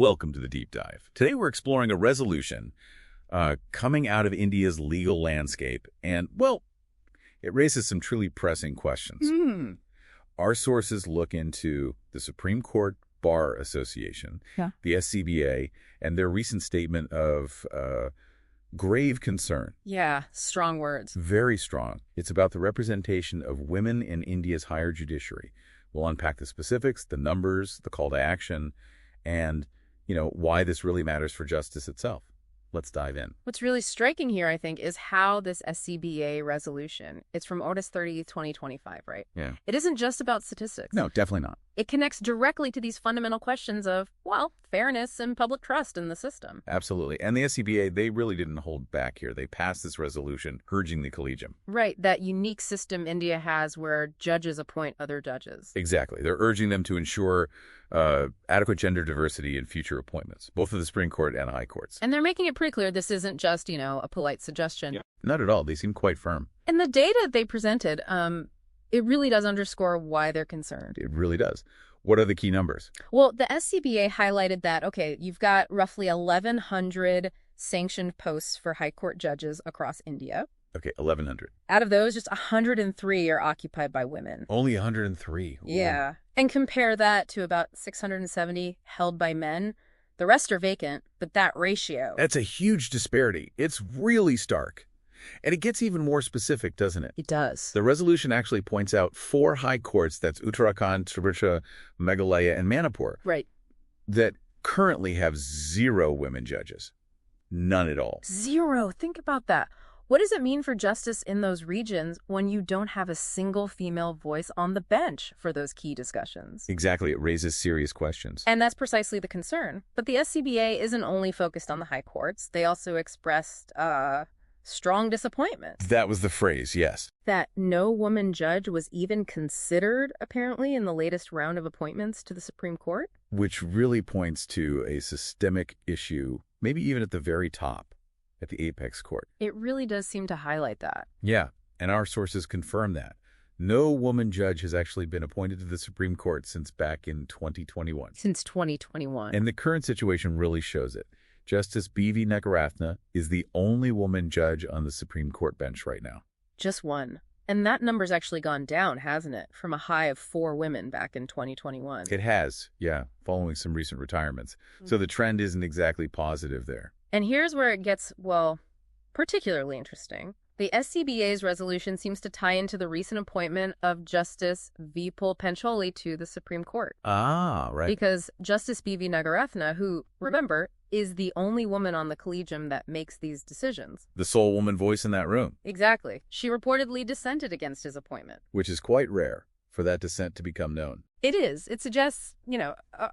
Welcome to the Deep Dive. Today we're exploring a resolution coming out of India's legal landscape, and, well, it raises some truly pressing questions. Our sources look into the Supreme Court Bar Association, the SCBA, and their recent statement of grave concern. Yeah, strong words. Very strong. It's about the representation of women in India's higher judiciary. We'll unpack the specifics, the numbers, the call to action, and, why this really matters for justice itself. Let's dive in. What's really striking here, I think, is how this SCBA resolution, it's from August 30th, 2025, right? Yeah. It isn't just about statistics. No, definitely not. It connects directly to these fundamental questions of, well, fairness and public trust in the system. Absolutely. And the SCBA, they really didn't hold back here. They passed this resolution urging the collegium. Right, that unique system India has where judges appoint other judges. Exactly. They're urging them to ensure adequate gender diversity in future appointments, both of the Supreme Court and High Courts. And they're making it pretty clear this isn't just, a polite suggestion. Yeah. Not at all. They seem quite firm. And the data they presented, it really does underscore why they're concerned. It really does. What are the key numbers? Well, the SCBA highlighted that, okay, you've got roughly 1,100 sanctioned posts for high court judges across India. Okay, 1,100. Out of those, just 103 are occupied by women. Only 103. Ooh. Yeah. And compare that to about 670 held by men. The rest are vacant, but that ratio... That's a huge disparity. It's really stark. And it gets even more specific, doesn't it? It does. The resolution actually points out 4 high courts, that's Uttarakhand, Tripura, Meghalaya, and Manipur, right, that currently have 0 women judges. None at all. 0. Think about that. What does it mean for justice in those regions when you don't have a single female voice on the bench for those key discussions? Exactly. It raises serious questions. And that's precisely the concern. But the SCBA isn't only focused on the high courts. They also expressed strong disappointment. That was the phrase, yes. That no woman judge was even considered, apparently, in the latest round of appointments to the Supreme Court. Which really points to a systemic issue, maybe even at the very top, at the apex court. It really does seem to highlight that. Yeah, and our sources confirm that. No woman judge has actually been appointed to the Supreme Court since back in 2021. Since 2021. And the current situation really shows it. Justice B.V. Nagaratna is the only woman judge on the Supreme Court bench right now. Just one. And that number's actually gone down, hasn't it? From a high of 4 women back in 2021. It has, yeah, following some recent retirements. So the trend isn't exactly positive there. And here's where it gets, well, particularly interesting. The SCBA's resolution seems to tie into the recent appointment of Justice Vipul Pancholi to the Supreme Court. Ah, right. Because Justice B.V. Nagaratna, who, remember, is the only woman on the collegium that makes these decisions. The sole woman voice in that room. Exactly. She reportedly dissented against his appointment. Which is quite rare for that dissent to become known. It is. It suggests,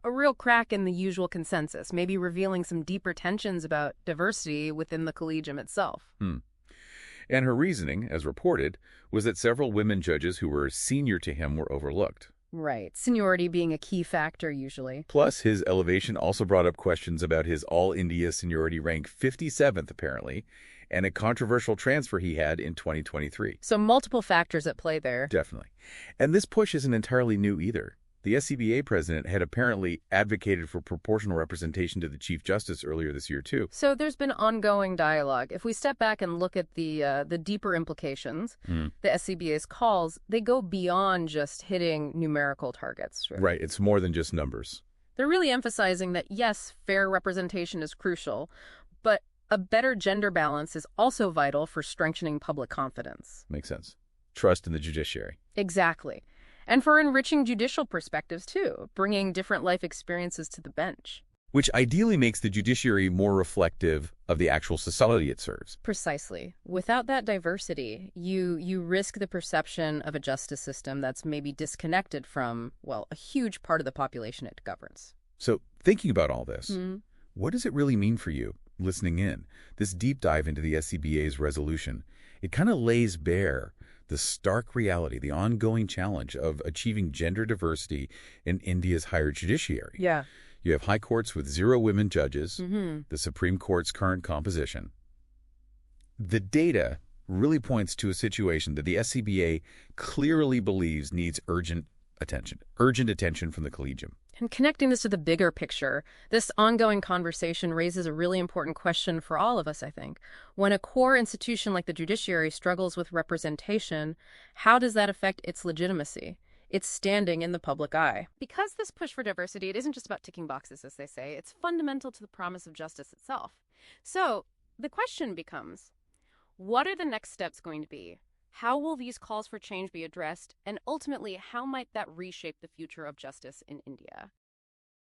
a real crack in the usual consensus, maybe revealing some deeper tensions about diversity within the collegium itself. And her reasoning, as reported, was that several women judges who were senior to him were overlooked. Right. Seniority being a key factor, usually. Plus, his elevation also brought up questions about his all-India seniority rank 57th, apparently, and a controversial transfer he had in 2023. So multiple factors at play there. Definitely. And this push isn't entirely new either. The SCBA president had apparently advocated for proportional representation to the Chief Justice earlier this year, too. So there's been ongoing dialogue. If we step back and look at the deeper implications, the SCBA's calls, they go beyond just hitting numerical targets. Right. It's more than just numbers. They're really emphasizing that, yes, fair representation is crucial, but a better gender balance is also vital for strengthening public confidence. Makes sense. Trust in the judiciary. Exactly. And for enriching judicial perspectives, too, bringing different life experiences to the bench. Which ideally makes the judiciary more reflective of the actual society it serves. Precisely. Without that diversity, you risk the perception of a justice system that's maybe disconnected from, well, a huge part of the population it governs. So thinking about all this, what does it really mean for you, listening in? This deep dive into the SCBA's resolution, it kind of lays bare the stark reality, the ongoing challenge of achieving gender diversity in India's higher judiciary. Yeah. You have high courts with 0 women judges, the Supreme Court's current composition. The data really points to a situation that the SCBA clearly believes needs urgent attention from the collegium. And connecting this to the bigger picture, this ongoing conversation raises a really important question for all of us, I think. When a core institution like the judiciary struggles with representation, how does that affect its legitimacy, its standing in the public eye? Because this push for diversity, it isn't just about ticking boxes, as they say. It's fundamental to the promise of justice itself. So the question becomes, what are the next steps going to be? How will these calls for change be addressed? And ultimately, how might that reshape the future of justice in India?